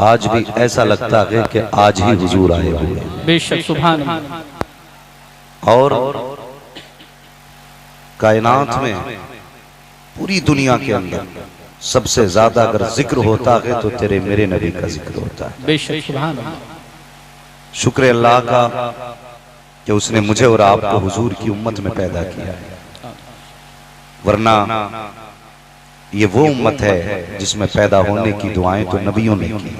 आज भी ऐसा लगता है कि आज ही हुजूर आए हुए। बेशक सुभान अल्लाह। और कायनात में पूरी दुनिया के अंदर सबसे ज्यादा अगर जिक्र होता है तो तेरे मेरे नबी का जिक्र होता है। बेशक सुभान अल्लाह। शुक्र अल्लाह का कि उसने मुझे और आपको हुजूर की उम्मत में पैदा किया है, वरना ये वो उम्मत है जिसमें पैदा होने की दुआएं तो नबियों ने की।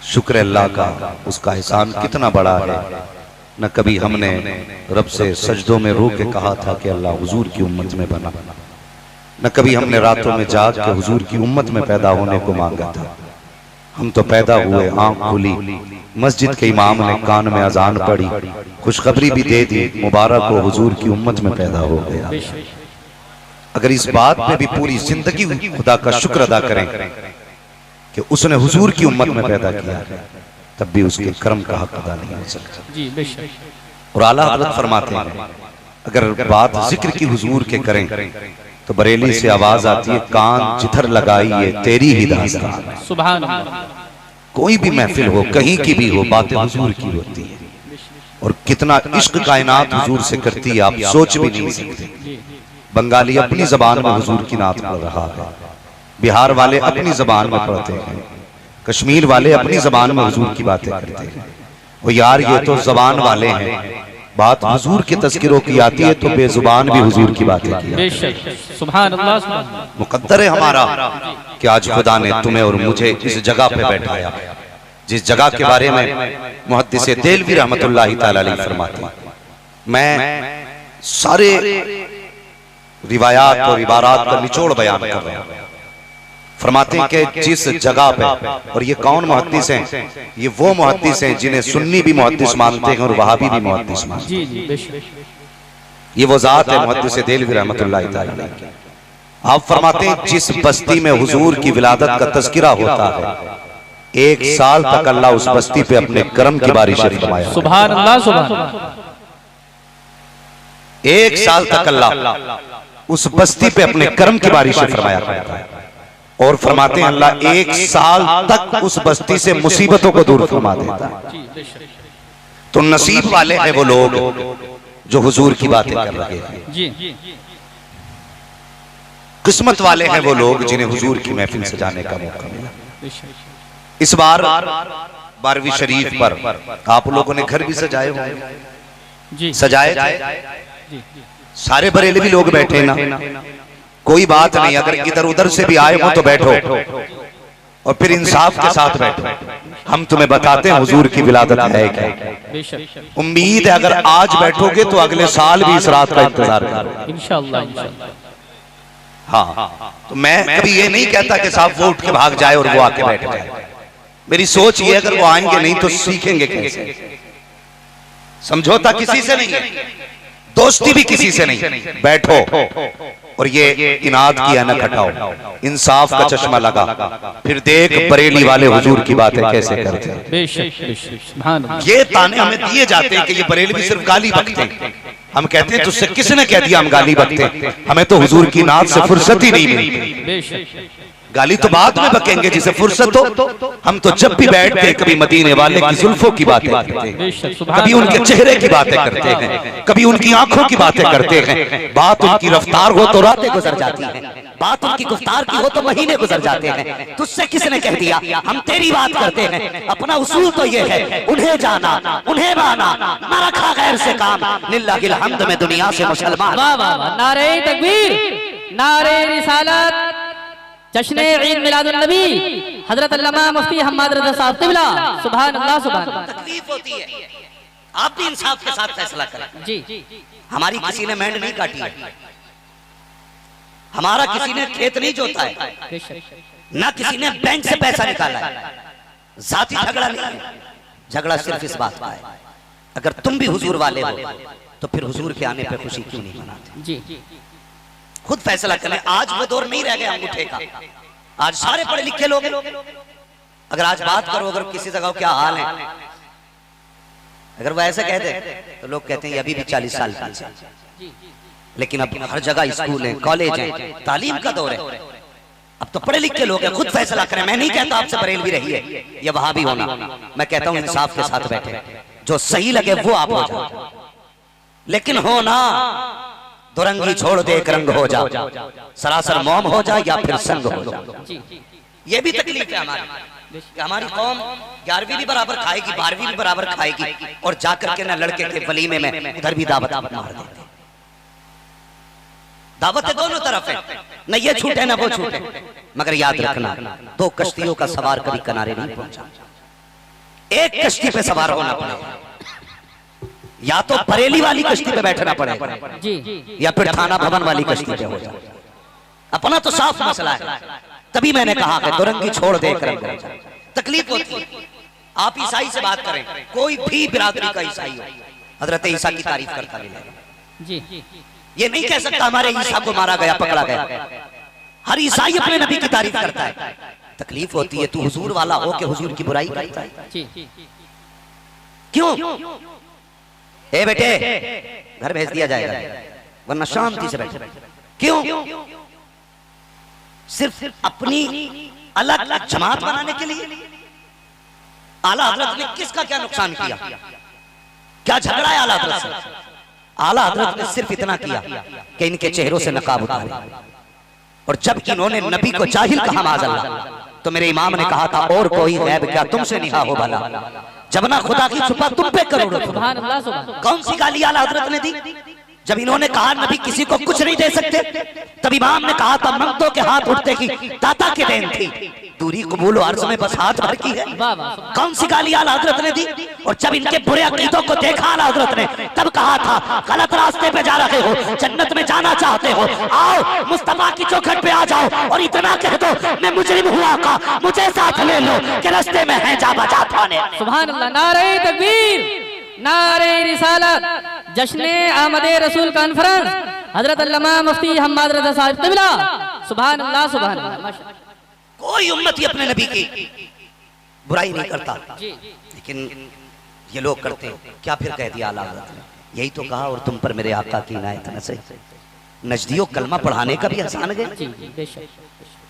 शुक्र अल्लाह का, उसका एहसान कितना बड़ा है। न कभी हमने रब से सजदों में रो के कहा था कि अल्लाह हुजूर की उम्मत में बना, न कभी हमने रातों में जाग के हुजूर की उम्मत में पैदा होने को मांगा था। हम तो पैदा हुए, आंख खुली, मस्जिद के इमाम ने कान में अजान पढ़ी, खुशखबरी भी दे दी, मुबारक हो हुजूर की उम्मत में पैदा हो गया। अगर इस बात पे भी पूरी जिंदगी खुदा का शुक्र अदा करें कि उसने हुजूर की उम्मत में पैदा किया, तब भी उसके कर्म का हक अदा नहीं हो सकता। और आला हज़रत फरमाते हैं, अगर बात जिक्र की हुजूर के करें तो बरेली से आवाज आती है, कान जिधर लगाई है तेरी ही दास्तान। सुभान अल्लाह। कोई भी महफिल हो, कहीं की भी हो, बातें हुजूर की होती है। और कितना इश्क कायनात हुजूर से करती है, आप सोच भी नहीं सकते। बंगाली अपनी जबान में हुजूर की नात पढ़ रहा है, बिहार वाले अपनी जबान में पढ़ते हैं, कश्मीर वाले अपनी जबान में हुजूर की बातें करते हैं। वो यार ये तो जबान वाले हैं, बात हुजूर के तज़किरों की आती है तो बेजुबान भी हुजूर की बातें की। सुभान अल्लाह। मुकद्दर है हमारा कि आज खुदा ने तुम्हें और मुझे इस जगह पे बैठाया, जिस जगह के बारे में मुहद्दिस देलवी रहमतुल्लाहि तआला अलैह फरमाते हैं। मैं सारे रिवायात और इबारात का निचोड़ बयान कर रहा हूं। फरमाते हैं कि जिस जगह पे, और ये कौन मुहद्दिस हैं? ये वो मुहद्दिस हैं जिन्हें सुन्नी भी मुहद्दिस मानते हैं और वहाबी भी मुहद्दिस मानते हैं। ये वो जात है मुहद्दिस देलवी रहमतुल्लाहि तआला अलैह। आप फरमाते हैं जिस बस्ती में हुजूर की विलादत का तज़किरा होता है, 1 साल तक अल्लाह उस बस्ती पे अपने करम की बारिश फरमाया। सुभान अल्लाह। सुभान अल्लाह। 1 साल तक अल्लाह उस बस्ती पे अपने कर्म की बारिश फरमाया करता है। और फरमाते हैं अल्लाह 1 साल तक उस बस्ती से मुसीबतों को दूर फरमा देता है। तो नसीब वाले हैं वो लोग जो हुजूर की बातें कर रहे हैं, किस्मत वाले हैं वो लोग जिन्हें हुजूर की महफिल सजाने का मौका मिला। इस बार 12वीं शरीफ पर आप लोगों ने घर भी सजाए होंगे, सजाए सारे बरेलवी लोग बैठे ना, कोई बात नहीं, अगर इधर उधर से भी आए हो तो बैठो और फिर इंसाफ के साथ बैठो। हम तुम्हें बताते हैं हुजूर की विलादत है क्या। उम्मीद है अगर आज बैठोगे तो अगले साल भी इस रात का इंतजार करो इंशाअल्लाह। हाँ, तो मैं कभी ये नहीं कहता कि साहब वो उठ के भाग जाए और वो आके बैठ जाए। मेरी सोच ये, अगर वो आएंगे नहीं तो सीखेंगे कैसे? समझौता किसी से नहीं है, दोस्ती भी किसी से नहीं। बैठो और ये इनाद की अनक हटाओ, इंसाफ का चश्मा लगा, फिर देख बरेली वाले हुजूर की बातें कैसे करते हैं। ये ताने हमें दिए जाते हैं कि ये बरेलवी सिर्फ गाली बकते हैं। हम कहते हैं तुझसे किसने कह दिया हम गाली बकते हैं? हमें तो हुजूर की नात से फुर्सत ही नहीं मिलती। गाली तो बाद में बकेंगे जिसे फुर्सत हो। हम तो जब भी बैठते हैं कभी मदीने वाले की जुल्फों की बातें करते हैं, कभी उनके चेहरे की बातें करते हैं, कभी उनकी आंखों की बातें करते हैं। बात उनकी रफ्तार हो तो रातें गुजर जाती हैं, बात उनकी गुफ्तार की हो तो महीने गुजर जाते हैं। तुझसे किसने कह दिया हम तेरी बात करते हैं? अपना उसूल तो ये है, उन्हें जाना, उन्हें माना, ना रखा गैर से काम। लिल्लाहिल हम्द में दुनिया से मुसलमान। नारे तकबीर, नारे रिसालत, जश्न ईद मिलादुन नबी, हजरत अल्लामा मुफ्ती हम्माद रज़ा साहब क़िबला। सुभान अल्लाह। सुभान अल्लाह। तकलीफ होती है, आप भी इंसाफ के साथ फैसला करें। जी, हमारी किसी ने मेंढ नहीं काटी है, हमारा किसी ने खेत नहीं जोता है, ना किसी ने बैंक से पैसा निकाला है। जाती झगड़ा नहीं है, झगड़ा सिर्फ इस बात का है, अगर तुम भी हुजूर वाले हो तो फिर हुजूर के आने पे खुशी क्यों नहीं मनाते? जी, खुद फैसला करें। आज वो दौर नहीं रह गया अंगूठे का, आज सारे पढ़े लिखे लोग। अगर आज बात करो अगर किसी जगह क्या हाल है, अगर वो ऐसे कह दे तो लोग कहते हैं अभी भी 40 साल की। लेकिन अब हर जगह स्कूल है, कॉलेज है, तालीम का दौर है। अब तो पढ़े लिखे लोग हैं, खुद फैसला करें। मैं नहीं कहता आपसे बरेलवी रही है या वहां भी होना, मैं कहता हूं इंसाफ के साथ बैठे, जो सही लगे वो आप हो जाओ, लेकिन हो ना दुरंगी छोड़ दे एक रंग हो जा, सरासर मौम हो जा या फिर संग हो जा। ये भी तकलीफ है हमारी कि हमारी कौम 11वीं भी बराबर खाएगी, 12वीं भी बराबर खाएगी, और जाकर के ना लड़के के वलीमे में उधर भी दावत मार देते। दावत दोनों तरफ है, न ये छूटे ना वो छूटे, मगर याद रखना 2 कश्तियों का सवार कभी किनारे नहीं पहुंचा। एक कश्ती पे सवार होना पड़ेगा, या तो बरेली वाली कश्ती पे बैठना पड़ेगा या फिर थाना भवन वाली कश्ती पे हो जाए। अपना तो साफ मसला है। तभी मैंने कहा कि दुरंगी छोड़ दे कर तकलीफ होती है। आप ईसाई से बात करें, कोई भी बिरादरी का ईसाई हो, हजरत ईसा की तारीफ करता मिलेगा। ये नहीं कह सकता हमारे ईसा को मारा गया, पकड़ा गया। हर ईसाई अपने नबी की तारीफ करता है। तकलीफ होती है, तू हुजूर वाला हो के हुजूर की बुराई करता है। क्यों? ए बेटे, घर भेज दिया जाएगा, वरना शांति से बैठे। क्यों? सिर्फ अपनी अलग जमात बनाने के लिए? आला हजरत ने किसका क्या नुकसान किया? क्या झगड़ा है आला हजरत से? आला हजरत ने सिर्फ इतना किया कि इनके चेहरों से नकाब उतारे, और जब इन्होंने नबी को जाहिल कहा माज़अल्लाह, तो मेरे इमाम ने कहा था और कोई गैब क्या तुमसे निहा हो भला, जब ना खुदा की छुपा तुम पे करोड़ों। सुभान अल्लाह, सुभान अल्लाह। कौन सी गाली आला हजरत ने दी? जब इन्होंने कहा नबी किसी को कुछ नहीं दे सकते, तब इमाम ने कहा था मंगतों के हाथ उठते की दाता की देन थी, दूरी कबूल अर्ज में बस हाथ भर की है। कौन सी गाली आला हजरत ने दी? और जब इनके बुरे अकीदों को देखा आला हजरत ने, तब कहा था गलत रास्ते पे जा रहे हो, जन्नत में जाना चाहते हो, आओ मुस्तफा की चौखट पे आ जाओ, और इतना कह दो मैं मुजरिम हुआ का, मुझे साथ ले लो कि रास्ते में है जा बचा पाने। सुभान अल्लाह, नारे तकबीर, नारे रिसालत, जश्ने आमदे रसूल कॉन्फ्रेंस, हजरत अल्लामा मुफ्ती हम्माद रज़ा साहब क़िबला। सुभान अल्लाह, सुभान अल्लाह। कोई उम्मती अपने नबी की बुराई नहीं करता, लेकिन ये लोग करते हैं। क्या फिर कह दिया आला हज़रत ने? यही तो कहा और तुम पर मेरे आका की इनायत नज़र। नजदियों कलमा पढ़ाने का भी आसान गए।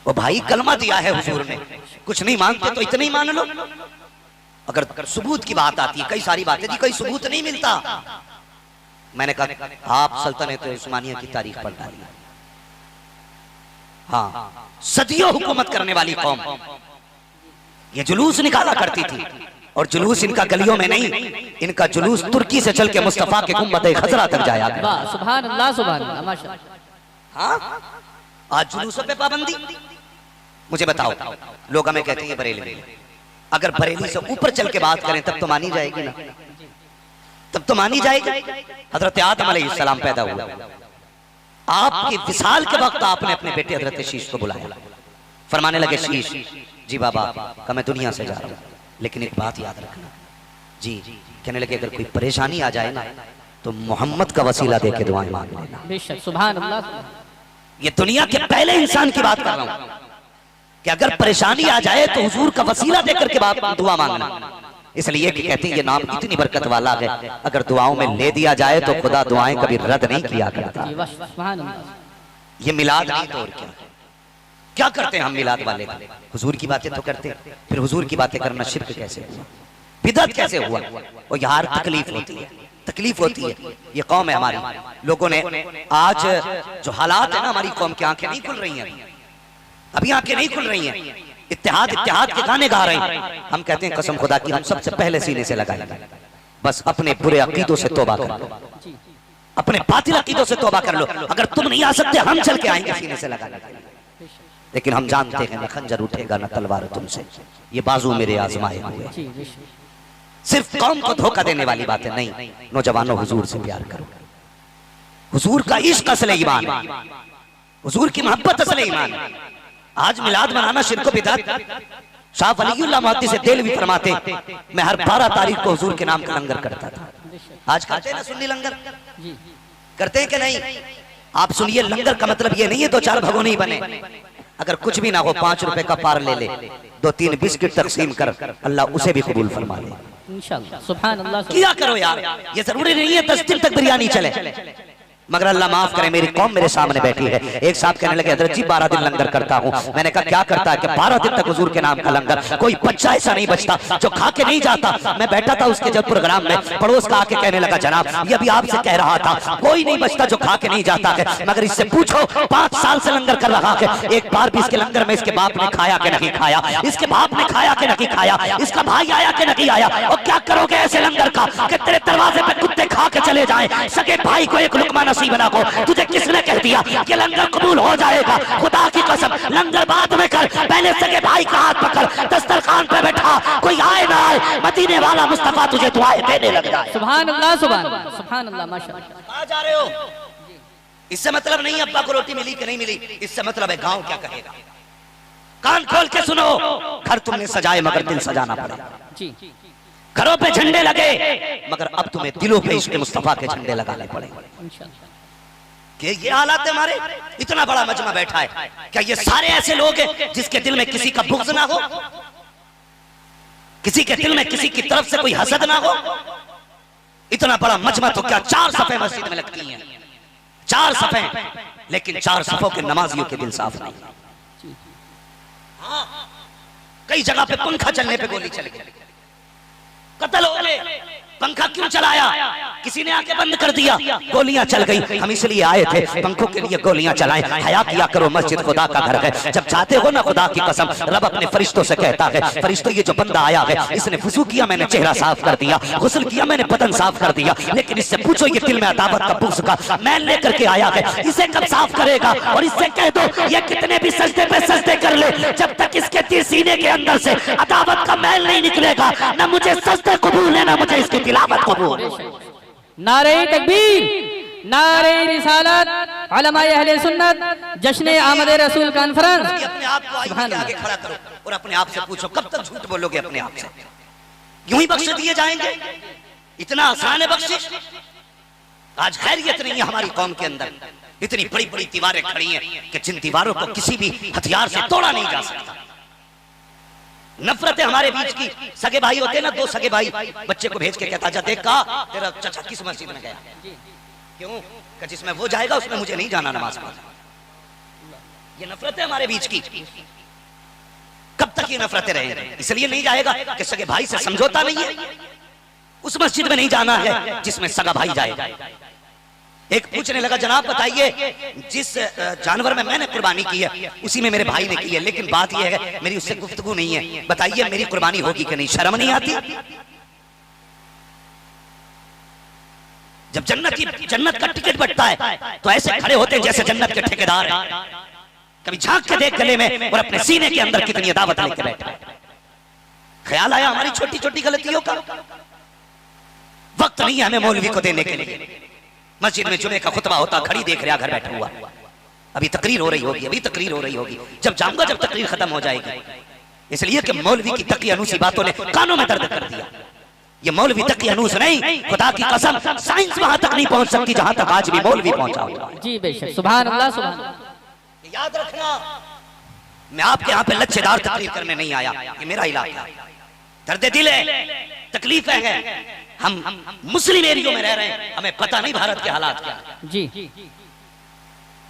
वो भाई कलमा दिया है हुजूर ने, कुछ नहीं मानते तो इतना ही मान लो। अगर सबूत की बात आती है, कई सारी बातें जी कोई सबूत नहीं मिलता। मैंने कहा आप सल्तनत उस्मानिया की तारीख पढ़ डाली। हाँ, सदियों हुकूमत करने वाली कौम ये जुलूस निकाला करती थी, और जुलूस इनका गलियों में नहीं, इनका जुलूस तुर्की से चल के मुस्तफा के गुंबद खजरा तक जाया। सुभान अल्लाह, सुभान अल्लाह, माशाअल्लाह। हाँ, आज जुलूसों पे पाबंदी। मुझे बताओ, लोग हमें कहते हैं बरेली, अगर बरेली से ऊपर चल के बात करें तब तो मानी जाएगी ना, तब तो मानी जाएगी। हजरत आदम अलैहिस्सलाम पैदा हुआ, आपके विसाल के वक्त आपने अपने बेटे हजरत शीश को बुलाया, फरमाने लगे शीश जी बाबा का मैं दुनिया से जा रहा हूँ, लेकिन एक बात याद रखना जी। कहने लगे अगर कोई परेशानी आ जाए ना तो मोहम्मद का वसीला देके दुआएं मांग लेना। बेशक, सुभान अल्लाह। ये दुनिया के पहले इंसान की बात कर रहा हूँ कि अगर परेशानी आ जाए तो हुजूर का वसीला देकर के दुआ मांगना। इसलिए कि कहते हैं ये नाम इतनी बरकत वाला है, अगर दुआओं में ले दिया जाए तो खुदा दुआएं कभी रद्द नहीं किया करता। ये मिलाद नहीं तो और क्या? क्या करते हैं हम मिलाद वाले? हुजूर की बातें तो करते, फिर हुजूर की बातें करना शिर्क कैसे हुआ, बिदअत कैसे हुआ? और यार तकलीफ होती है, तकलीफ होती है। ये कौम है हमारी, लोगों ने आज जो हालात है ना, हमारी कौम की आंखें नहीं खुल रही हैं, अभी आंखें नहीं खुल रही हैं। इत्तेहाद इत्तेहाद के गाने गा रहे हैं, हम कहते हैं कसम खुदा की हम सबसे पहले सीने से लगाएंगे। बस अपने बुरे अकीदों से तौबा कर लो, अपने बातिल अकीदों से तौबा कर लो। अगर तुम नहीं आ सकते हम चल के आएंगे सीने से लगाने, लेकिन हम जानते हैं न खंजर उठेगा न तलवार तुमसे, ये बाजू मेरे आजमाए हुए। सिर्फ कौम को धोखा देने वाली बातें नहीं। नौजवानों, हुजूर से प्यार करो, हुजूर का इश्क असले ईमान है, हुजूर की मोहब्बत असले ईमान है। आज मिलाद मनाना शिर्क बिदअत। शाह वलीउल्लाह मुहद्दिस देलवी फरमाते मैं हर 12 तारीख को हुजूर के नाम का लंगर करता था। आज करते हैं ना सुन्नी लंगर, करते हैं कि नहीं? आप सुनिए, लंगर का मतलब ये नहीं है 2-4 भगोने ही बने। अगर कुछ भी ना हो, 5 रुपए का पार ले ले, 2-3 बिस्किट तकसीम कर, अल्लाह उसे भी कबूल फरमा ले इंशाअल्लाह। सुभान अल्लाह। किया करो यार, ये जरूरी नहीं है 10 दिन तक बिरयानी चले। मगर अल्लाह माफ करे मेरी कौम मेरे सामने बैठी है। एक साहब कहने लगे हजरत जी 12 दिन लंगर करता हूँ। मैंने कहा क्या करता है? कि 12 दिन तक हुजूर के नाम का लंगर, कोई बच्चा ऐसा नहीं बचता जो खा के नहीं जाता। मैं बैठा था उसके जब प्रोग्राम में, पड़ोस का आके कहने लगा जनाब ये अभी आपसे कह रहा था कोई नहीं बचता जो खा के नहीं जाता है, मगर इससे पूछो 5 साल से लंगर कर रहा है, एक बार भी इसके लंगर में इसके बाप ने खाया कि नहीं खाया, इसके बाप ने खाया कि नहीं खाया, इसका भाई आया कि नहीं आया। और क्या करोगे ऐसे लंगर का कि तेरे दरवाजे पे कुत्ते खा के चले जाएं, सगे भाई को एक लुकमा नसीब ना हो। तुझे किसने कह दिया कि लंगर कबूल हो जाएगा? खुदा की कसम लंगर बाद में कर, पहले सगे भाई का हाथ पकड़, दस्तरखान पे बैठा, कोई आए ना आए, मदीने वाला मुस्तफा तुझे दुआएं देने लग जाए। सुभान अल्लाह, सुभान अल्लाह, सुभान अल्लाह, माशाअल्लाह। कहाँ जा रहे हो? इससे मतलब नहीं अब्बा को रोटी मिली कि नहीं मिली, इससे मतलब है गांव क्या कहेगा। कान खोल के सुनो, घर तुमने सजाए मगर दिल सजाना पड़ा। जी, घरों पे झंडे लगे मगर अब तुम्हें दिलों पे इश्क़ मुस्तफा के झंडे लगाने पड़ेंगे। इंशाअल्लाह। कि ये हालात है हमारे। इतना बड़ा मजमा बैठा है, क्या ये सारे ऐसे लोग हैं जिसके दिल में किसी का बुग़्ज़ ना हो, किसी के दिल में किसी की तरफ से कोई हसद ना हो? इतना बड़ा मजमा तो क्या 4 सफ़े मस्जिद में लगती हैं, 4 सफ़े, लेकिन 4 सफ़ों के नमाजियों के दिल साफ नहीं। हाँ, कई जगह पे पंखा चलने पे गोली चल गई, कत्ल हो गए। पंखा क्यों चलाया? किसी ने आके बंद कर दिया, गोलियां चल गई। हम इसलिए आए थे पंखों के लिए गोलियां चलाएं। हया किया करो, मस्जिद खुदा का घर है। जब चाहते हो ना खुदा की कसम, रब अपने फरिश्तों से कहता है फरिश्तों ये जो बंदा आया है इसने वुज़ू किया, मैंने चेहरा साफ कर दिया, गुस्ल किया, मैंने बदन साफ कर दिया, लेकिन इससे पूछो ये दिल में अदावत का बुग़्ज़ का मैल लेकर के आया है, इसे कब साफ करेगा? और इससे कह दो ये कितने भी सजदे पे सजदे कर ले, जब तक इसके दिल सीने के अंदर से अदावत का मैल नहीं निकलेगा, ना मुझे सजदे कबूल है ना मुझे इसकी तिलावत कबूल। नारे तकबीर, नारे रिसालत, उलमाए अहले सुन्नत, जश्न आमद रसूल कॉन्फ्रेंस। अपने आप को आगे खड़ा करो और अपने आप से पूछो कब तक झूठ बोलोगे अपने आप से? यूं ही बख्श दिए जाएंगे? इतना आसान है बख्शिश? आज खैरियत नहीं है हमारी कौम के अंदर। इतनी बड़ी बड़ी दीवारें खड़ी हैं कि जिन दीवारों को किसी भी हथियार से तोड़ा नहीं जा सकता। नफरत है हमारे बीच की। सगे भाई होते ना, 2 सगे भाई, बच्चे को भेज के कहता जा देख का तेरा चचा किस मस्जिद में गया, क्यों? कि जिसमें वो जाएगा उसमें मुझे नहीं जाना नमाज पढ़ने। ये नफरत है हमारे बीच की। कब तक ये नफरतें रहेंगी? इसलिए नहीं जाएगा कि सगे भाई से समझौता नहीं है, उस मस्जिद में नहीं जाना है जिसमें सगा भाई जाएगा। एक पूछने लगा जनाब बताइए जिस जानवर में मैंने कुर्बानी की है उसी में मेरे भाई ने की है, लेकिन बात यह है मेरी उससे गुफ्तगू नहीं है, बताइए मेरी कुर्बानी होगी कि नहीं? शर्म नहीं आती? जब जन्नत का टिकट बंटता है तो ऐसे खड़े होते हैं जैसे जन्नत के ठेकेदार हैं। कभी झांक के देख गले में और अपने सीने के अंदर कितनी दावत लेके बैठे। ख्याल आया हमारी छोटी छोटी गलतियों का? वक्त नहीं है हमें मौलवी को देने के लिए। मस्जिद में जुमे का खुतबा होता, घड़ी देख रहा घर बैठा हुआ, अभी तकरीर हो रही होगी, अभी तकरीर हो रही होगी, जब जाऊंगा जब तकरीर खत्म हो जाएगी। इसलिए कि मौलवी की तकी अनूसी बातों ने कानों में दर्द कर दिया। ये मौलवी तकी अनूस नहीं, खुदा की कसम साइंस वहां तक नहीं पहुंच सकती जहां तक आज भी मौलवी पहुंचा हुआ। जी बेशक, सुभान अल्लाह, सुभान अल्लाह। याद रखना, मैं आपके यहाँ पे लच्छेदार तकरीर करने नहीं आया, ये मेरा इलाका है, दर्द दिल है, तकलीफ है। हम मुस्लिम एरियो में रह रहे हैं, हमें पता नहीं भारत के हालात क्या है। जी,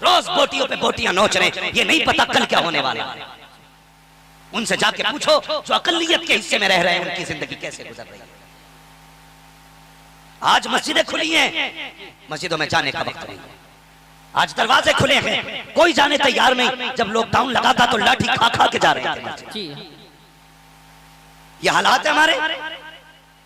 रोज बोटियों पे बोटियां नोच रहे हैं, ये नहीं पता कल क्या होने वाला है। उनसे जाके पूछो जो अकलियत के हिस्से में रह रहे हैं उनकी जिंदगी कैसे गुजर रही है। आज मस्जिदें खुली हैं, मस्जिदों में जाने का वक्त नहीं। आज दरवाजे खुले हैं, कोई जाने तैयार नहीं। जब लॉकडाउन लगा था तो लाठी खा खा के जा रहे थे। ये हालात है हमारे।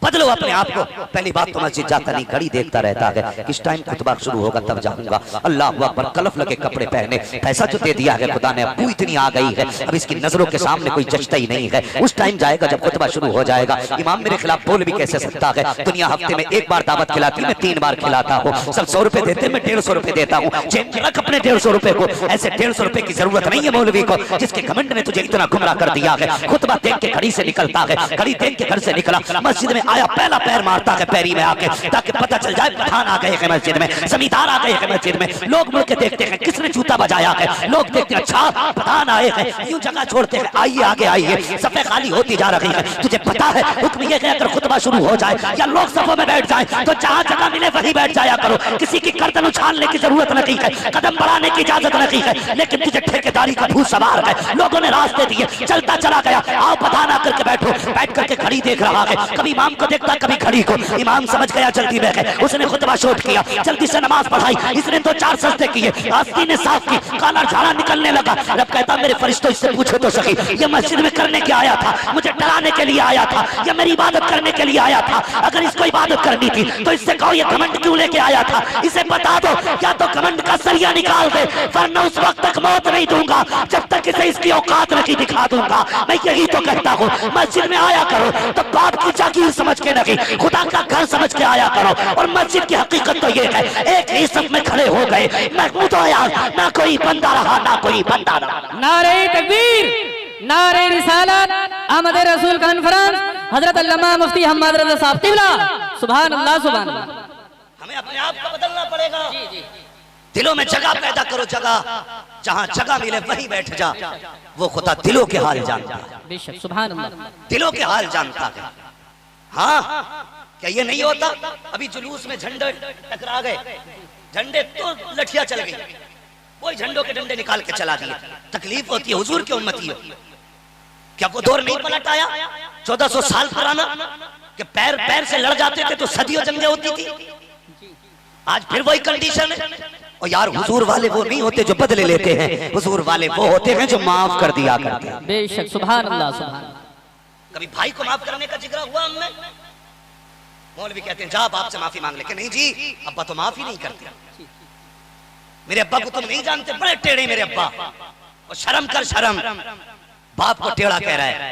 बदलो अपने आप को। पहली बात तो मस्जिद जाता नहीं, घड़ी देखता रहता है किस टाइम खुतबा शुरू होगा तब जाऊंगा। अल्लाह अकबर, कलफ लगे कपड़े पहने, पैसा जो दे दिया है खुदा ने, अबू इतनी आ गई है अब इसकी नजरों के सामने कोई जचता ही नहीं है। उस टाइम जाएगा जब खुतबा शुरू हो जाएगा। इमाम मेरे खिलाफ बोल भी कैसे सकता है? दुनिया हफ्ते में 1 बार दावत खिलाती, मैं 3 बार खिलाता हूँ। सब 100 रुपए देते, मैं 150 रुपए देता हूँ। रख अपने 150 रुपए को। ऐसे 150 रुपए की जरूरत नहीं है मौलवी को जिसके घमंड ने तुझे इतना गुमराह कर दिया है। खुतबा देख के घड़ी से निकलता है, घड़ी देख के घर से निकला, मस्जिद में आया पहला पैर मारता है पैरी में आके, ताकि पता चल जाए पठान आ गए हैं मस्जिद में, जमींदार आ गए हैं मस्जिद में। लोग मुड़ के देखते हैं किसने जूता बजाया है, लोग देखते हैं अच्छा पठान आए हैं, यूं जगह छोड़ते हैं, आइए आगे आइए, सफे खाली होती जा रही है। तुझे पता है हुक्म ये है अगर खुतबा शुरू हो जाए या लोग सफों में बैठ जाए तो जहां जगह मिले वहीं बैठ जाया करो। किसी की गर्दन उछालने की जरूरत नहीं है, कदम बढ़ाने की इजाजत नहीं है, लेकिन तुझे ठेकेदारी का भूत सवार है। लोगों ने रास्ते दिए, चलता चला गया, आओ पठान आकर के बैठो। बैठ करके घड़ी देख रहा है, कभी इमाम को देखता कभी घड़ी को। इमाम समझ गया जल्दी में है, उसने खुतबा शोट किया, जल्दी से नमाज पढ़ाई, इसने तो 4 सजदे किए, आस्तीन ने साफ की, काला झाड़ा निकलने लगा। रब कहता मेरे फरिश्तों इससे पूछो तो सही, ये मस्जिद में करने क्या आया था? मुझे डराने के लिए आया था या मेरी इबादत करने के लिए आया था? अगर इसको इबादत करनी थी तो इससे कहो ये घमंड क्यों लेके आया था? इसे बता दो या तो घमंड का सरिया निकाल दे, वरना उस वक्त तक मौत नहीं दूंगा जब तक इसे इसकी औकात नहीं दिखा दूंगा। मैं यही तो कहता हूँ, मस्जिद में आया करो तो बाप की जागीर समझ के नहीं, खुदा का घर समझ के आया करो। और मस्जिद की हकीकत तो ये है, एक ही सफ में खड़े हो गए, महमूद आया, ना कोई बंदा रहा ना कोई बंदा रहा। नारे तकबीर, नारे रिसालत, अहमद रसूल कॉन्फ्रेंस, हजरत अल्लामा मुफ्ती हम्माद रज़ा साहब तिबला, सुभान अल्लाह सुभान अल्लाह। हमें अपने आप को बदलना पड़ेगा। दिलों में जगह पैदा करो, जगह जहां जगह मिले वहीं बैठ जा। वो खुदा दिलों के हाल जानता है, बेशक सुभान अल्लाह, दिलों के हाल जानता है। हाँ क्या ये नहीं होता? अभी जुलूस में झंडे टकरा गए, झंडे तो लठियां चल गई, वही झंडों के डंडे निकाल के चला दिए। तकलीफ होती है, हुजूर की उम्मती हो। क्या वो दौर नहीं पलट आया 1400 साल पुराना कि पैर पैर से लड़ जाते थे तो सदियों जंगें होती थी? आज फिर वही कंडीशन है। और यार हुजूर वाले वो नहीं होते जो बदले लेते हैं, हुजूर वाले वो होते हैं जो माफ कर दिया करते हैं। बेशक सुभान अल्लाह सुभान। कभी भाई को माफ करने का जिक्र हुआ हमने? मौलवी कहते हैं जा बाप से माफी मांग ले, कि नहीं जी अब्बा तो माफी नहीं करते, मेरे अब्बा को तुम नहीं जानते, बड़े टेढ़े मेरे अब्बा। और शर्म कर शर्म, बाप को टेढ़ा कह रहा है।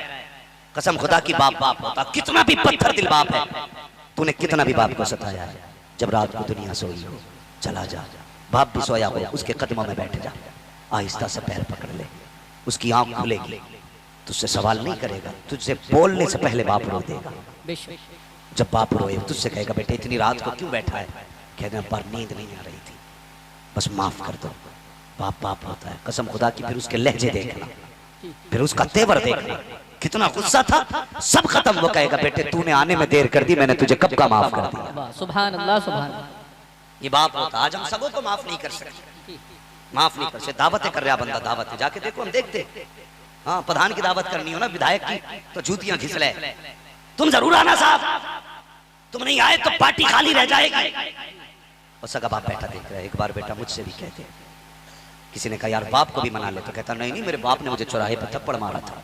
कसम खुदा की बाप बाप होता, कितना भी पत्थर दिल बाप है, तूने कितना भी बाप को सताया है। जब रात को दुनिया सोई हो चला जा, बाप भी सोया हो उसके कदमों में बैठ जा, आहिस्ता से पैर पकड़ ले, उसकी आंख खुलेगी, तुझसे सवाल नहीं करेगा, तुझसे बोलने से पहले बाप रो देगा। जब बाप रोए तुझसे कहेगा बेटे इतनी रात को क्यों बैठा है? कहना पर नींद नहीं आ रही थी, बस माफ कर दो। बाप बाप होता है, कसम खुदा की। फिर उसके लहजे देखना, फिर उसका तेवर देखना, कितना गुस्सा था सब खत्म। वो कहेगा बेटे तूने आने में देर कर दी, मैंने तुझे कब का माफ कर दिया। सुभान अल्लाह सुभान। ये बाप होता। आज हम सबों को माफ नहीं कर सकते, माफ नहीं कर सकते। दावतें कर रहा बंदा, दावतें जाके देखो, हम देखते। हाँ प्रधान की दावत करनी हो ना, विधायक की, तो जूतियां घिसले, तुम जरूर आना साहब, तुम नहीं आए तो पार्टी खाली रह जाएगी। और सगा बाप बैठा देख रहा है। एक बार बेटा मुझसे भी कहते, किसी ने कहा यार बाप को भी मना ले, तो कहता नहीं नहीं मेरे बाप ने मुझे चौराहे पर थप्पड़ मारा था,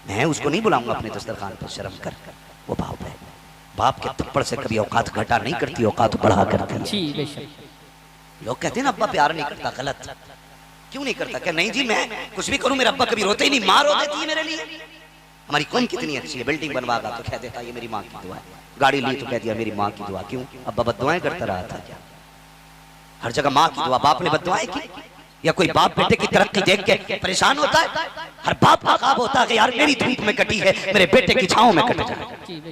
मैं उसको नहीं बुलाऊंगा अपने दस्तरखान पर, शर्म कर। वो बाप है, बाप के थप्पड़ से कभी औकात घटा नहीं करती, औकात बढ़ा करती है। लोग कहते हैं ना अब्बा प्यार नहीं करता, गलत। क्यों नहीं करता? क्या नहीं जी मैं कुछ भी करूं मेरा अब्बा कभी रोते ही नहीं, माँ रो देती है मेरे लिए। हमारी कौम कितनी अच्छी है, बिल्डिंग बनवागा तो कह देता ये मेरी माँ की दुआ है, गाड़ी ली तो कह दिया मेरी माँ की दुआ। क्यों? अब्बा बद्दुआएं करता रहा था क्या? हर जगह माँ की दुआ। बाप ने बद्दुआएं की? या कोई बाप बेटे की तरक्की देख के परेशान होता है? हर बाप का ख्वाब होता है कि यार मेरी धूप में कटी है, मेरे बेटे की छांव में कट जाए।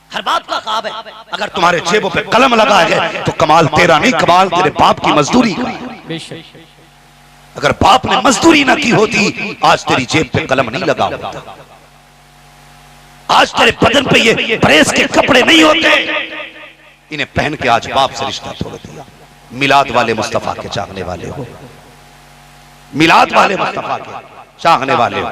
हर बाप का ख्वाब है। अगर तुम्हारे जेबों पे कलम लगा है तो कमाल तेरा नहीं, कमाल तेरे बाप की मजदूरी का। अगर बाप ने मजदूरी ना की होती आज तेरी जेब पे कलम नहीं लगा होता, आज तेरे बदन पे ये प्रेस के कपड़े नहीं होते। इन्हें पहन के आज बाप से रिश्ता तोड़ दिया। मिलाद वाले मुस्तफा के चाहने वाले हो, मिलाद वाले मुस्तफा के चाहने वाले हो,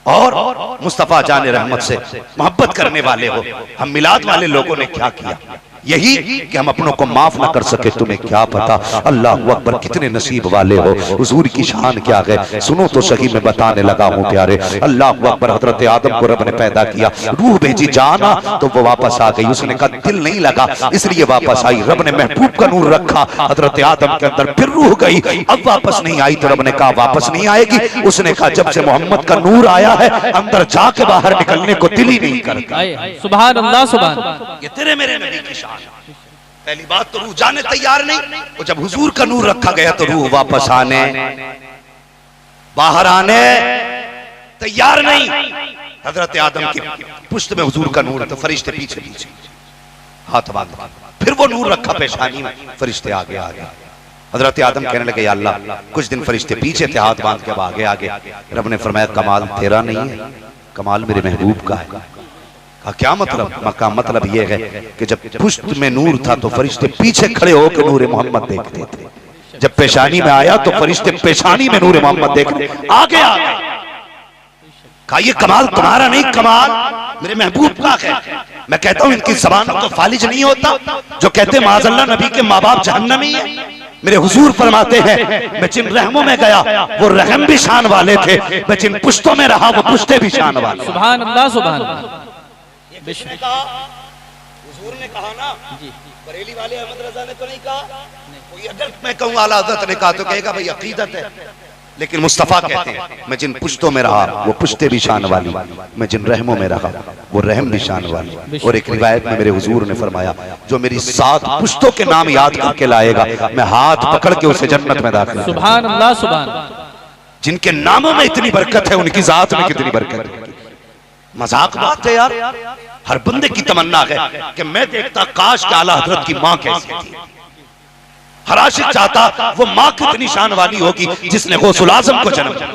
और मुस्तफा जाने रहमत से मोहब्बत करने वाले हो। हम मिलाद वाले लोगों ने क्या किया? यही कि हम अपनों को माफ ना कर सके, तुम्हें क्या पता। अल्लाह अकबर, कितने नसीब वाले हो। हुजूर की शान क्या है सुनो तो सही, मैं बताने लगा हूँ प्यारे। अल्लाह अकबर, हजरत आदम को रब ने पैदा किया, रूह भेजी जाना तो वो वापस आ गई। उसने कहा दिल नहीं लगा इसलिए वापस आई। रब ने महबूब का नूर रखा हजरत आदम के अंदर, फिर रूह गई, अब वापस नहीं आई। तो रब ने कहा वापस नहीं आएगी। उसने कहा जब से मोहम्मद का नूर आया है अंदर जाके बाहर निकलने को दिल ही नहीं करता। सुभान अल्लाह सुभान। ये तेरे मेरे नबी की शान। पहली बात तो रूह जाने तैयार नहीं, और जब हुजूर का नूर रखा गया तो रूह वापस आने बाहर आने तैयार नहीं। हजरत आदम की पुश्त में हुजूर का नूर, तो फरिश्ते पीछे पीछे हाथ बांध, फिर वो नूर रखा पेशानी में, फरिश्ते आगे आगे। हजरत आदम कहने लगे या अल्लाह, कुछ दिन फरिश्ते पीछे थे हाथ बांध के, अब आगे आगे। रब ने फरमाया कमाल तेरा नहीं है, कमाल मेरे महबूब का है। कहा क्या मतलब? मक्का मतलब ये है कि जब पुश्त में नूर था तो फरिश्ते पीछे खड़े होकर नूर मोहम्मद देखते थे, जब पेशानी में आया तो फरिश्ते पेशानी में नूर मोहम्मद देखते आगे आगे। कहा ये कमाल तुम्हारा नहीं, कमाल मेरे महबूब का है। मैं कहता हूं इनकी ज़बान को फालिज नहीं होता जो कहते माज़अल्लाह नबी के माँ बाप जहन्नमी है। मेरे हुजूर फरमाते हैं मैं जिन रहमों में गया वो रहम भी शान वाले थे, मैं जिन पुश्तों में रहा वो पुश्ते भी शान वाले। सुभान अल्लाह, सुभान अल्लाह। हुजूर ने कहा ना, बरेली वाले अहमद रजा ने तो नहीं कहा। कोई अगर मैं कहूँ आला हज़रत ने कहा तो कहेगा भाई अकीदत है, लेकिन मुस्तफ़ा कहते हैं मैं जिन पुश्तों में रहा वो पुश्ते भी शान वाली, मैं जिन रहमों में रहा वो रहम भी शान वाली। और एक रिवायत में मेरे हुजूर ने फरमाया जो मेरी 7 पुश्तों के नाम याद करके लाएगा मैं हाथ पकड़ के उसे जन्नत में दाखिल। सुभान अल्लाह, सुभान अल्लाह। जिनके नामों में इतनी बरकत है उनकी जात में कितनी बरकत है। मजाक बात है यार, हर बंदे की तमन्ना है कि मैं देखता काश के आला हजरत की माँ कैसी थी। हर आशिक चाहता वो माँ कितनी शान वाली होगी जिसने गौसुल आज़म को जन्म दिया।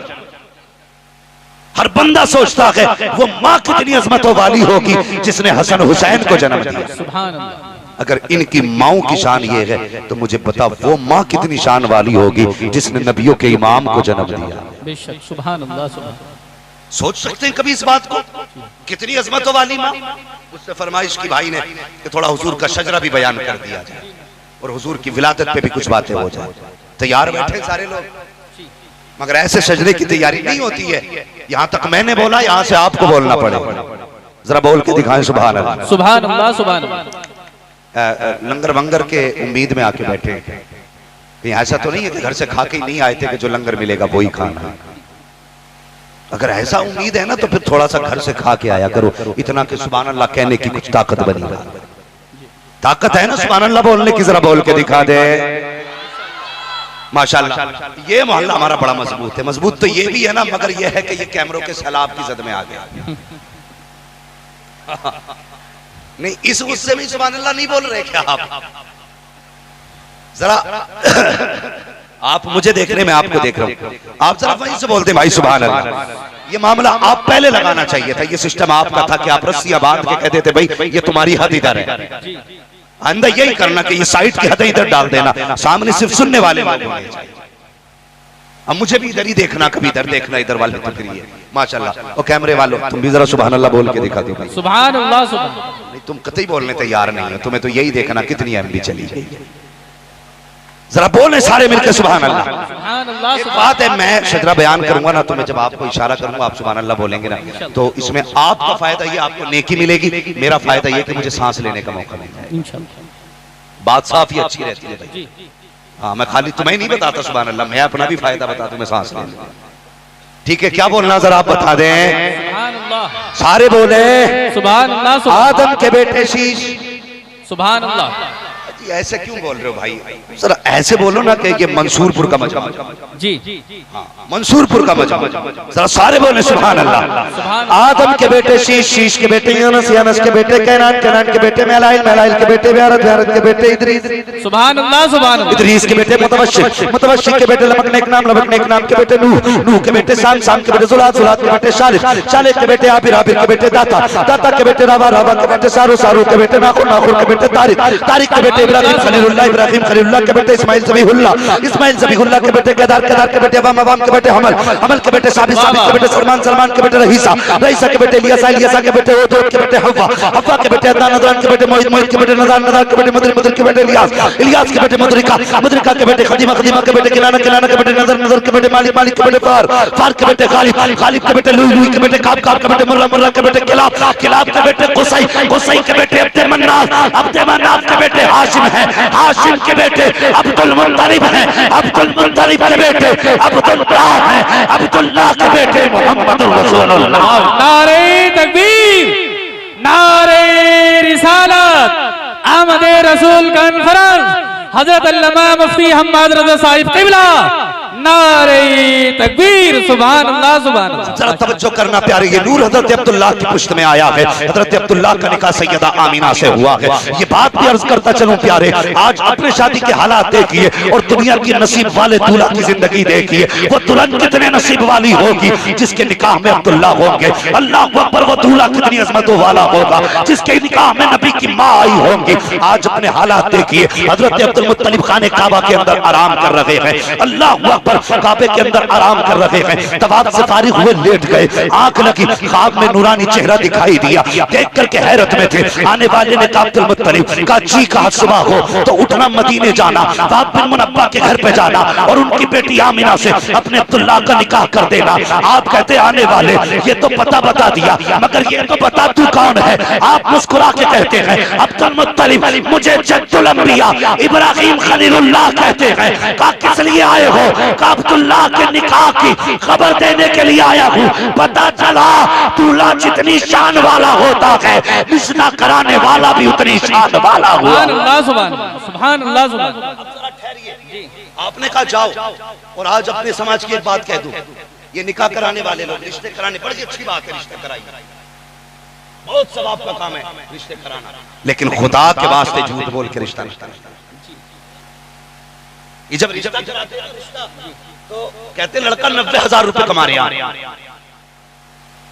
हर बंदा सोचता है वो माँ कितनी अजमतों वाली होगी जिसने हसन हुसैन को जन्म दिया। सुभान अल्लाह। अगर इनकी माओं की शान ये है तो मुझे बता वो माँ कितनी शान वाली होगी जिसने नबियों के इमाम को जन्म दिया। बेशक, सुभान अल्लाह, सुभान। सोच सकते हैं कभी इस बात को, कितनी अजमतों वाली माँ। उससे फरमाइश की भाई ने कि थोड़ा हुजूर का शजरा भी बयान कर दिया जाए और हुजूर की विलादत पे भी कुछ बातें हो जाए। तैयार बैठे सारे लोग, मगर ऐसे शजरे की तैयारी नहीं होती है। यहाँ तक मैंने बोला, यहाँ से आपको बोलना पड़ेगा। जरा बोल के दिखाएं सुभान अल्लाह, सुभान अल्लाह, सुभान अल्लाह। लंगर वंगर के उम्मीद में आके बैठे, कहीं ऐसा तो नहीं है कि घर से खा के नहीं आए थे कि जो लंगर मिलेगा वही खाना। अगर ऐसा उम्मीद है ना तो फिर थोड़ा सा घर से खा के आया करो, इतना कि सुभान अल्लाह कहने की कुछ ताकत बनी रहा। ताकत है ना सुभान अल्लाह बोलने की, जरा बोल के दिखा दे। माशाल्लाह ये मोहल्ला हमारा बड़ा मजबूत है। मजबूत तो ये भी है ना, मगर ये है कि ये कैमरों के सैलाब की जद में आ गया। नहीं इस गुस्से में सुभान अल्लाह नहीं बोल रहे क्या आप? जरा आप मुझे देख रहे, मैं आपको देख रहा हूँ, आप जरा वहीं से बोलते भाई सुभान अल्लाह। ये मामला आप पहले लगाना चाहिए था, ये सिस्टम आपका था कि आप रस्सियां बांध के कहते थे भाई ये तुम्हारी हद इधर है। अंदर यही करना कि ये साइड की हद इधर डाल देना, सामने सिर्फ सुनने वाले लोग होने चाहिए। अब मुझे भी इधर ही देखना, कभी इधर देखना, इधर वाले तो फिर ये माशाल्लाह। और कैमरे वालों तुम भी जरा सुभान अल्लाह बोल के दिखा दो भाई। सुभान अल्लाह, सुभान। नहीं तुम कतई बोलने तैयार नहीं हो, तुम्हें तो यही देखना कितनी एमबी चली गई। जरा बोले सारे मिलकर सुभान अल्लाह। सुभान अल्लाह, एक बात है, मैं शजरा बयान करूंगा ना तो मैं जब आपको इशारा करूंगा आप सुभान अल्लाह बोलेंगे ना तो इसमें आपका फायदा ये आपको नेकी मिलेगी, मेरा फायदा ये कि मुझे सांस लेने का मौका मिलेगा। इंशाअल्लाह बात साफ ही अच्छी रहती है भाई। हाँ मैं खाली तुम्हें नहीं बताता सुभान अल्लाह, मैं अपना भी फायदा बता दूं, मैं सांस ले लूं। ठीक है क्या बोलना जरा आप बता दें। सुभान अल्लाह, सारे बोले सुभान अल्लाह, सुभान। आदम के बेटे शीश। सुभान अल्लाह। ऐसे क्यों बोल रहे हो भाई? सर ऐसे बोलो ना कि ये मंसूरपुर का मजमा। जी मंसूरपुर का मजमा। जरा सारे बोले सुभान अल्लाह। आदम के बेटे शीश, शीश के बेटे यूनुस, यूनुस के बेटे कैनान, कैनान के बेटे मेलाइल, मेलाइल के बेटे व्यारत, व्यारत के बेटे इदरीस। सुभान अल्लाह, सुभान अल्लाह। इदरीस के बेटे मुतवश्शिर, मुतवश्शिर के बेटे लमकने के नाम, लमकने के नाम के बेटे नूह, नूह के बेटे शाम, शाम के बेटे जुलात, जुलात के बेटे शालिह, शालिह के बेटे आबिर, आबिर के बेटे दाता, दाता के बेटे रावा, रावा के बेटे सारू, सारू के बेटे नाखुर, नाखुर के बेटे तारिक, तारिक के बेटे इब्राहिम खलीलुल्लाह, इब्राहिम खलीलुल्लाह के बेटे इस्माइल ज़बीहुल्लाह, इस्माइल ज़बीहुल्लाह के बेटे केदार, केदार के बेटे अवाम, अवाम के बेटे हमल, हमल के बेटे साबित, साबित के बेटे सलमान, सलमान के बेटे रहीसा, रहीसा के बेटे इलियासा, इलियासा के बेटे ओद, ओद के बेटे हव्वा, हव्वा के बेटे अदनान, अदनान के बेटे मोहित, मोहित के बेटे नज़ार, नज़ार के बेटे मदरी, मदरी के बेटे इलियास, इलियास के बेटे मुदरिका, मुदरिका के बेटे खदीमा, खदीमा के बेटे किलाना, किलाना के बेटे नज़र, नज़र के बेटे मालिक, मालिक के बेटे फार, फार के बेटे गालिब, गालिब के बेटे लुई, लुई के बेटे काब, काब के बेटे मुर्रा, मुर्रा के बेटे किलाब, किलाब के बेटे कुसै, कुसै के बेटे अब्दे मन्नाफ, अब्दे मन्नाफ के बेटे हाशिम है, हाशिम के बेटे अब्दुल मुत्तलिब है, अब्दुल मुत्तलिब के बेटे अब्दुल्लाह है, अब्दुल्लाह के बेटे मोहम्मद रसूलुल्लाह। नारे तकबीर, नारे रिसालत, आमदे रसूल कॉन्फ्रेंस, हजरत अल्लामा मुफ्ती हम्माद रज़ा साहिब क़िबला, नारे तकबीर, सुभान अल्लाह सुभान अल्लाह। जरा तवज्जो करना प्यारे, ये नूर हजरत अब्दुल्लाह की पुश्त में आया है। हजरत अब्दुल्लाह का निकाह सैयदा आमीना से हुआ है। ये बात भी अर्ज करता चलूं प्यारे, आज अपने शादी के हालात देखिए और दुनिया की नसीब वाले दूल्हा की जिंदगी देखिए। वो दुल्हन कितने नसीब वाली होगी जिसके निकाह में अब्दुल्लाह होंगे। अल्लाह अकबर, वो दूल्हा कितनी अजमतों वाला होगा जिसके निकाह में नबी की माँ आई होंगी। आज अपने हालात देखिए, हजरत अब्दुल मुत्तलिब खाने काबा के अंदर आराम कर रहे हैं। अल्लाह अकबर, काबे के अंदर आराम कर रहे हैं। तवाफ से फारिग हुए, लेट गए, आंख लगी, ख्वाब में नूरानी चेहरा दिखाई दिया। देख करके हैरत में थे। आने वाले ने कहा अब्दुल मुत्तलिब का जी कहा सुबह हो तो उठना, मदीने जाना, बाप बिन मुनब्बा के घर पे जाना और उनकी बेटी आमिना से अपने अब्दुल्लाह का निकाह कर देना। आप कहते आने वाले, ये तो पता बता दिया, मगर ये तो बता तू कौन है। आप मुस्कुरा के कहते हैं अब्दुल मुत्तलिब मुझे जद्दुल अंबिया इब्राहिम खलीलुल्लाह कहते हैं। कहा किस लिए आए हो? कहा अब्दुल्लाह के निकाह की खबर देने के लिए आया हूँ। पता चला दूल्हा जितनी शान वाला होता है, रिश्ता कराने वाला भी उतनी शान वाला हुआ। सुभान अल्लाह सुभान अल्लाह, सुभान अल्लाह सुभान अल्लाह। आपने कहा जाओ, और आज अपने समाज की एक बात कह दूं, ये निकाह कराने वाले लोग रिश्ते कराने, बड़ी अच्छी बात है, रिश्ते कराइए, बहुत सवाब का काम है रिश्ते कराना, लेकिन खुदा के वास्ते झूठ बोल के रिश्ता नहीं। जब रिश्ता कराते हैं रिश्ता तो कहते लड़का 90,000 रुपए कमा रहा है,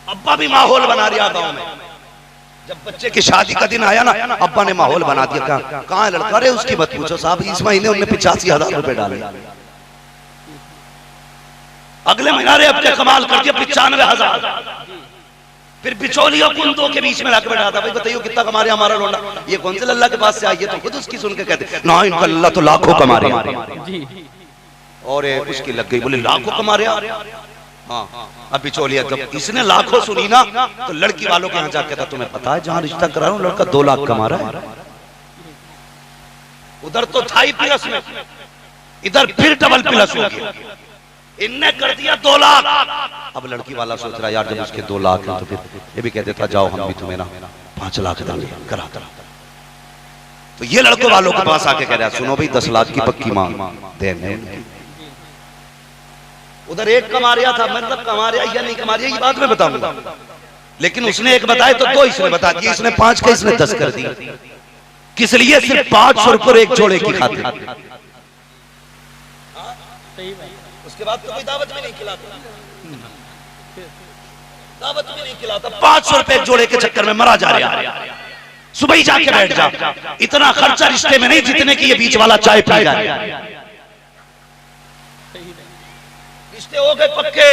अब्बा भी माहौल बना रहा गांव में। जब बच्चे की शादी का दिन आया ना, अब्बा ने माहौल बना दिया। कहाँ है लड़का? अरे उसकी मत पूछो साहब, इस महीने उन्हें 85,000 रुपए डाले, अगले महीने अब क्या कमाल कर दिया 95,000। फिर बिचौलियों कुंदों के बीच में लाके बैठा था, भाई बताइए कितना कमा रहे हमारा लोंडा? ये कौन से अल्लाह के पास से आई है? तो खुद उसकी सुन के कहते ना इनका अल्लाह तो लाखों कमा रहे हैं। और उसकी लग गई, बोले लाखों कमा रहे हैं। हाँ, अब बिचौलिया जब इसने लाखों सुनी ना तो लड़की वालों के यहाँ जाके था, तुम्हें पता है जहाँ रिश्ता करा रहा हूँ लड़का 2 लाख कमा रहा है। उधर तो था ही प्लस में, इधर फिर डबल प्लस हो गया, इनने कर दिया 2 लाख। अब लड़की वाला सोच रहा यार जब उसके 2 लाख है तो फिर ये भी कह देता जाओ हम भी तुम्हें ना 5 लाख देंगे, करा करा। तो ये लड़कों वालों के पास आके कह रहा सुनो भाई 10 लाख की पक्की मांग देंगे। उधर एक कमा रहा था, मतलब कमा रहा या नहीं कमा रहा ये बात मैं बताऊंगा, लेकिन उसने एक बताया तो 2 इसने बता दिया, इसने 5 का इसने 10 कर दिया। किस लिए? सिर्फ 500 रुपये एक जोड़े की खातिर। उसके बाद तो कोई दावत में नहीं खिलाता, दावत में नहीं खिलाता, 500 रुपए एक जोड़े के चक्कर में मरा जा रहा है। सुबह ही जाके बैठ जा, इतना खर्चा रिश्ते में नहीं जितने की ये बीच वाला चाय पी जाए। रिश्ते हो गए पक्के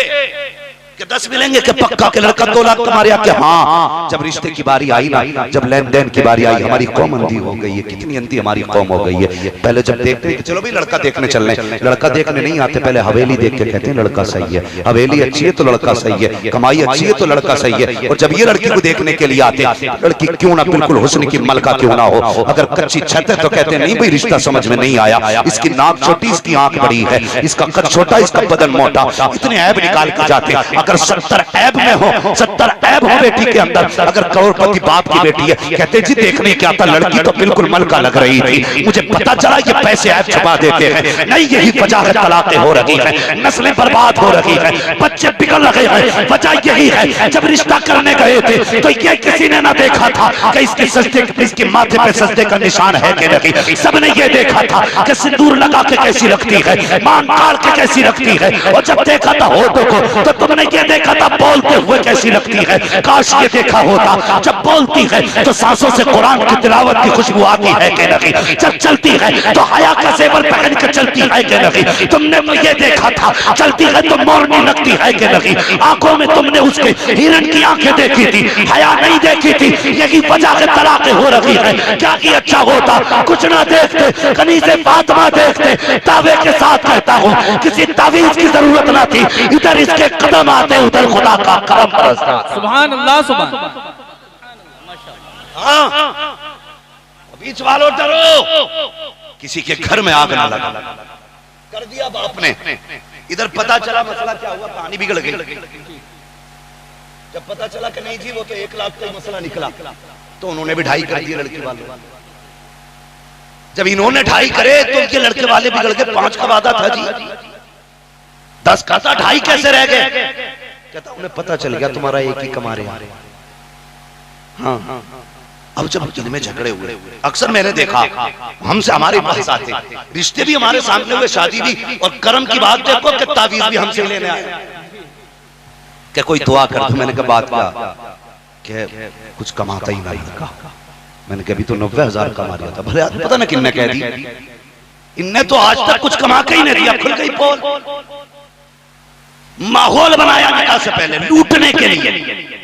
कि 10 मिलेंगे कि पक्का के लड़का 2 लाख कमा रहा क्या? हाँ, जब रिश्ते की बारी आई ना, जब लेन देन की बारी आई, हमारी कौम अंधी हो गई है। कितनी अंधी हमारी कौम हो गई है। पहले जब देखते हैं कि चलो भाई लड़का देखने चल रहे, लड़का देखने नहीं आते, पहले हवेली देख के कहते हैं लड़का सही है, हवेली अच्छी है तो लड़का सही है, कमाई अच्छी है तो लड़का सही है। और जब ये लड़की को देखने के लिए आते, लड़की क्यों ना बिल्कुल हुस्न की मलका क्यों ना हो, अगर कच्ची छत है तो कहते हैं नहीं भाई रिश्ता समझ में नहीं आया, इसकी नाक छोटी, इसकी आंख बड़ी है, इसका कद छोटा, इसका बदन मोटा, इतने ऐब निकाल के जाते। अगर 70 ऐब में हो, 70 ऐब हो बेटी के अंदर, अगर करोड़पति बाप की बेटी है, कहते जी देखने क्या था लड़की तो बिल्कुल मलका लग रही थी, मुझे पता चला ये पैसे ऐब छुपा देते हैं। नहीं, यही वजह है तलाकें हो रही है, नस्लें बर्बाद हो रही है, बच्चे बिगड़ रहे हैं। वजह यही है जब रिश्ता करने गए थे तो ये किसी ने ना देखा था कि इसके सजदे, इसके माथे पे सजदे का निशान है कि नहीं। सबने ये देखा था कि सिंदूर लगा के कैसी लगती है, मांग काट के कैसी लगती है, और जब देखा था होठों को तो तुमने ये देखा था बोलते हुए कैसी लगती है। काश ये देखा होता जब बोलती है तो सांसों से कुरान की तिलावत की खुशबू आती है कि नहीं, जब चलती है तो हया का जेवर पहन के चलती है कि नहीं। तुमने ये देखा था चलती है तो मोरनी लगती है कि नहीं। आंखों में तुमने उसके हिरण की आंखें देखी थी, हया नहीं देखी थी। यही वजह से तलाकें हो रही है। क्या कि अच्छा होता कुछ ना देखते, कनीज़े फातिमा देखते। दावे के साथ कहता हूँ किसी तावीज़ की जरूरत ना थी, इधर इसके कदम आते उधर खुदा का करम बरसता। सुभान अल्लाह सुभान। हाँ, बीच वालों डरो, किसी के घर में आग ना लगा, कर दिया बाप ने। इधर पता चला मसला क्या हुआ, कहानी बिगड़ गई। जब पता चला कि नहीं जी वो तो 1 लाख का ही मसला निकला, तो उन्होंने भी 2.5 कर दिए लड़की वाले। जब इन्होंने 2.5 करे तो उनके लड़के वाले बिगड़ गए। 5 का वादा था जी, 10 कहता 2.5 कैसे रह गए? कहता उन्हें पता चल गया तुम्हारा एक ही कमा रहे। हाँ, अब जब इनमें झगड़े हुए, अक्सर मैंने देखा हमसे हमारे पास आते, रिश्ते भी हमारे सामने हुए, शादी भी, और कर्म की बात देखो कि तावीज भी हमसे लेने आए। क्या कोई दुआ कर दो? मैंने कहा बात क्या, कुछ कमाता ही नहीं का। मैंने कहा अभी तो 90,000 कमा रहा था। भले पता ना किन्ने कह दी, इनने तो आज तक कुछ कमा के ही नहीं दिया। खुल गई पोल, माहौल बनाया निकाह से पहले लूटने के लिए।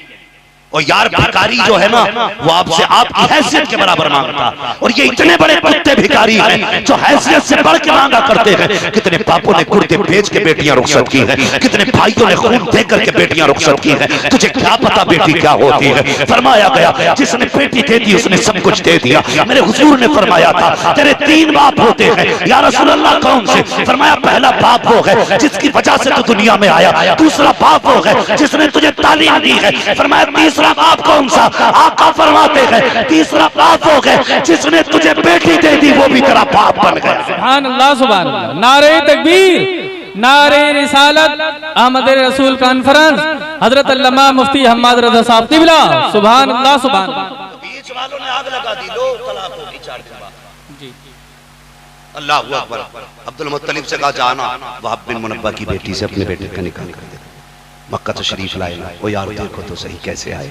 और यार भिखारी जो है ना, वो आपसे आपकी हैसियत के बराबर मांगता, और ये इतने बड़े कुत्ते भिखारी हैं जो हैसियत से बढ़ के मांगा करते हैं। कितने बापों ने कुर्ते बेच के बेटियां रुखसत की हैं, कितने भाइयों ने खून दे करके बेटियां रुखसत की हैं। तुझे क्या पता बेटी क्या होती है? फरमाया गया जिसने बेटी दे दी उसने सब कुछ दे दिया। मेरे हुजूर ने फरमाया था तेरे 3 बाप होते हैं। या रसूल अल्लाह कौन से? फरमाया पहला बाप वो है जिसकी वजह से तू दुनिया में आया, दूसरा बाप वो है जिसने तुझे तालीम दी है। फरमाया तीसरा बाप कौन सा? आका फरमाते हैं तीसरा बाप हो गए जिसने तुझे बेटी दे दी, वो भी तेरा बाप बन गया। सुभान अल्लाह, सुभान अल्लाह। नारे तकबीर, नारे रिसालत, अहमद रसूल कॉन्फ्रेंस, हजरत अल्लामा मुफ्ती हम्माद रज़ा साहब क़िबला। सुभान अल्लाह, सुभान अल्लाह। बीच वालों ने आग लगा दी, 2 तलाक हो गई 4 दिन बाद। जी, अल्लाह अकबर। अब्दुल मुत्तलिब से कहा जाना वहाब बिन मुनब्बा की बेटी से अपने बेटे का निकाह कर दे। मक्का तो शरीफ लाएगा। वो यार देखो तो सही कैसे आए।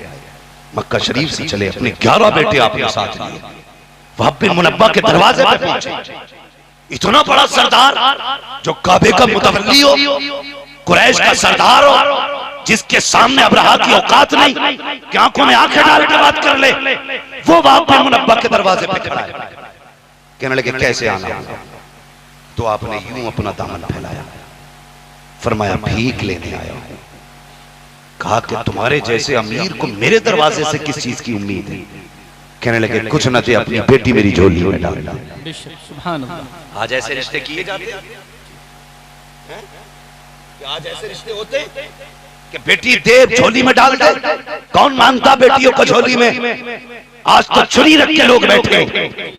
मक्का शरीफ से चले, अपने 11 बेटे आपने साथ लिए, वहाब बिन मुनब्बा के दरवाजे पे पहुंचे। इतना बड़ा सरदार जो काबे का मुतवल्ली हो, कुरैश का सरदार हो, जिसके सामने अब्रहा की औकात नहीं कि आंखों में आंखें डाल के बात कर ले, वो वहाब बिन मुनब्बा के दरवाजे पे खड़ा है। कहने लगे कैसे आना? तो आपने यूं अपना दामन फैलाया, फरमाया भीख लेने आया हूं। कहा कि तुम्हारे जैसे अमीर को मेरे दरवाजे से किस चीज की उम्मीद है? कहने लगे कुछ न थे, अपनी बेटी मेरी झोली में डाल। सुभान अल्लाह। आज ऐसे रिश्ते किए जाते हैं? आज ऐसे रिश्ते होते कि बेटी दे झोली में डाल दे? कौन मानता बेटियों को झोली में? आज तो छुरी रख के लोग बैठे।